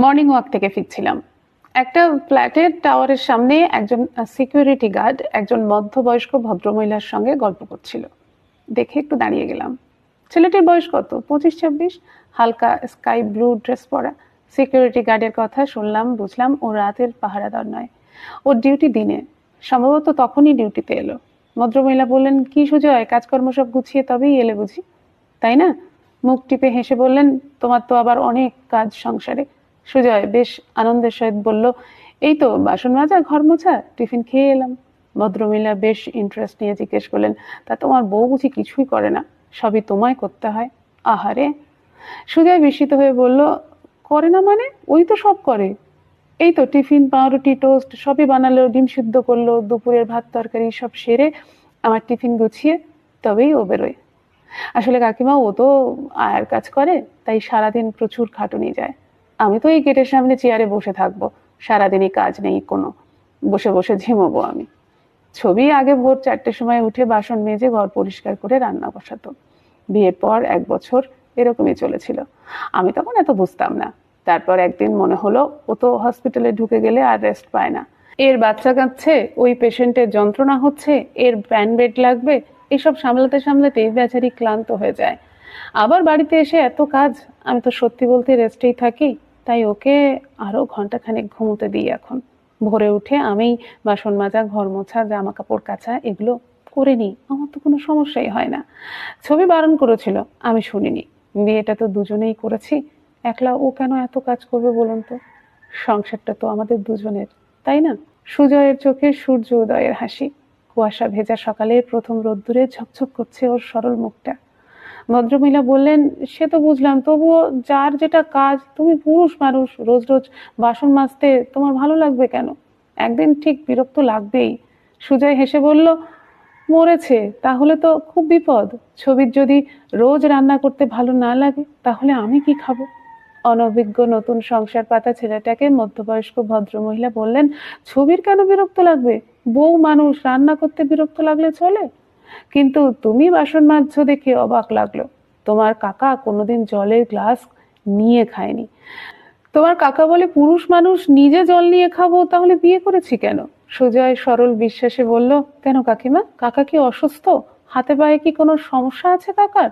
Morning walk থেকে ফিরছিলাম। একটা ফ্ল্যাটের টাওয়ারের সামনে একজন সিকিউরিটি গার্ড একজন মধ্যবয়স্ক ভদ্রমহিলার সঙ্গে গল্প করছিল। দেখে একটু দাঁড়িয়ে গেলাম। ছেলেটির বয়স কত, 25-26, হালকা স্কাই ব্লু ড্রেস পরা। সিকিউরিটি গার্ডের কথা শুনলাম, বুঝলাম ও রাতের পাহারাদার নয়, ওর ডিউটি দিনে। সম্ভবত তখনই ডিউটিতে এলো। ভদ্রমহিলা বললেন, কি সুজয়, কাজকর্ম সব গুছিয়ে তবেই এলে বুঝি, তাই না? মুখ টিপে হেসে বললেন, তোমার তো আবার অনেক কাজ সংসারে। সুজয় বেশ আনন্দের সহিত বলল, এই তো বাসন মাজা, ঘর মোছা, টিফিন খেয়ে এলাম। ভদ্রমহিলা বেশ ইন্টারেস্ট নিয়ে জিজ্ঞেস করলেন, তা তোমার বউ বুঝি কিছুই করে না, সবই তোমায় করতে হয়? আহারে। সুজয় বিস্মিত হয়ে বলল, করে না মানে? ওই তো সব করে। এই তো টিফিন, পাউরুটি, টোস্ট সবই বানালো, ডিম সিদ্ধ করলো, দুপুরের ভাত তরকারি সব সেরে আমার টিফিন গুছিয়ে তবেই ও বেরোয়। আসলে কাকিমা, ও তো আয়ার কাজ করে, তাই সারাদিন প্রচুর খাটুনি যায়। আমি তো এই গেটের সামনে চেয়ারে বসে থাকবো, সারাদিনই কাজ নেই কোনো, বসে বসে ঝিমোবো আমি। ছবি আগে ভোর 4টের সময় উঠে বাসন মেজে ঘর পরিষ্কার করে রান্না বসাতো। বিয়ের পর 1 বছর এরকমই চলেছিল। আমি তখন এত বুঝতাম না। তারপর একদিন মনে হলো, ও তো হসপিটালে ঢুকে গেলে আর রেস্ট পায় না। এর বাচ্চা কাঁদছে, ওই পেশেন্টের যন্ত্রণা হচ্ছে, এর প্যান বেড লাগবে, এসব সামলাতে সামলাতে বেচারি ক্লান্ত হয়ে যায়। আবার বাড়িতে এসে এত কাজ, আমি তো সত্যি বলতে রেস্টেই থাকি। তাই ওকে আরো ঘন্টাখানেক ঘুমোতে দিই এখন। ভোরে উঠে আমি বাসন মাজা, ঘর মোছা, জামা কাপড় কাচা এগুলো করে নিই, আমার তো কোনো সমস্যাই হয় না। ছবি বারণ করেছিল, আমি শুনিনি। বিয়েটা তো দুজনেই করেছি, একলা ও কেন এত কাজ করবে বলুন তো? সংসারটা তো আমাদের দুজনের, তাই না? সুজয়ের চোখে সূর্য উদয়ের হাসি। কুয়াশা ভেজা সকালের প্রথম রোদ্দুরে ঝকঝক করছে ওর সরল মুখটা। ভদ্রমহিলা বললেন, সে তো বুঝলাম, তবুও যার যেটা কাজ, তুমি পুরুষ মানুষ, রোজ রোজ বাসন মাজতে তোমার ভালো লাগবে কেন? একদিন ঠিক বিরক্ত লাগবেই। সুজয় হেসে বলল, মরেছে তাহলে তো খুব বিপদ। ছবির যদি রোজ রান্না করতে ভালো না লাগে, তাহলে আমি কি খাবো? অনভিজ্ঞ নতুন সংসার পাতা ছেলেটাকে মধ্যবয়স্ক ভদ্রমহিলা বললেন, ছবির কেন বিরক্ত লাগবে? বউ মানুষ, রান্না করতে বিরক্ত লাগলে চলে। কিন্তু তুমি বাসন মাজছো দেখে অবাক লাগলো। তোমার কাকা কোনোদিন জলের গ্লাস নিয়ে খায়নি। তোমার কাকা বলে, পুরুষ মানুষ নিজে জল নিয়ে খাবো, তাহলে বিয়ে করেছি কেন? সুজয় সরল বিশ্বাসে বলল, কেন কাকিমা, কাকা কি অসুস্থ? হাতে পায়ে কি কোনো সমস্যা আছে কাকার?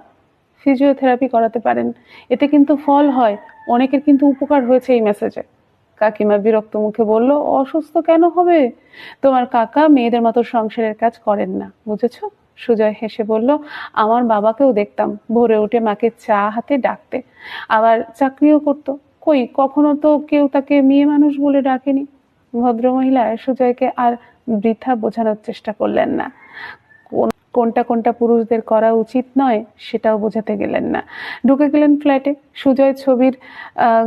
ফিজিওথেরাপি করাতে পারেন, এতে কিন্তু ফল হয়। অনেকের কিন্তু উপকার হয়েছে এই মেসেজে। কাকিমা বিরক্ত মুখে বলল, অসুস্থ কেন হবে? তোমার কাকা মেয়েদের মতো সংসারের কাজ করেন না, বুঝেছো? সুজয় হেসে বলল, আমার বাবাকেও দেখতাম ভোরে উঠে মাকে চা হাতে ডাকতে, আবার চাকরিও করতো। কই, কখনো তো কেউ তাকে মেয়ে মানুষ বলে ডাকেনি। ভদ্রমহিলা সুজয়কে আর বৃথা বোঝানোর চেষ্টা করলেন না। কোনটা কোনটা পুরুষদের করা উচিত নয় সেটাও বোঝাতে গেলেন না। ঢুকে গেলেন ফ্ল্যাটে। সুজয় ছবির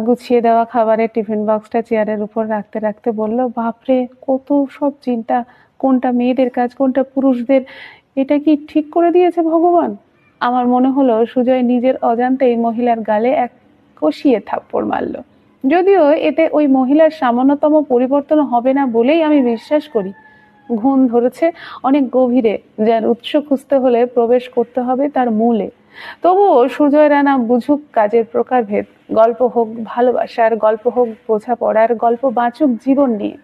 গুছিয়ে দেওয়া খাবারের টিফিন বক্সটা চেয়ারের উপর রাখতে রাখতে বলল, বাপরে, কত সব চিন্তা, কোনটা মেয়েদের কাজ কোনটা পুরুষদের, এটা কি ঠিক করে দিয়েছে ভগবান? আমার মনে হলো সুজয় নিজের অজান্তেই মহিলার গালে এক কষিয়ে থাপ্পড় মারল। যদিও এতে ওই মহিলার সামান্যতম পরিবর্তন হবে না বলেই আমি বিশ্বাস করি। ঘুণ ধরেছে অনেক গভীরে, যার উৎস খুঁজতে হলে প্রবেশ করতে হবে তার মূলে। তবুও সুজয় রানা বুঝুক কাজের প্রকারভেদ। গল্প হোক ভালোবাসার, গল্প হোক বোঝাপড়ার, গল্প বাঁচুক জীবন নিয়ে।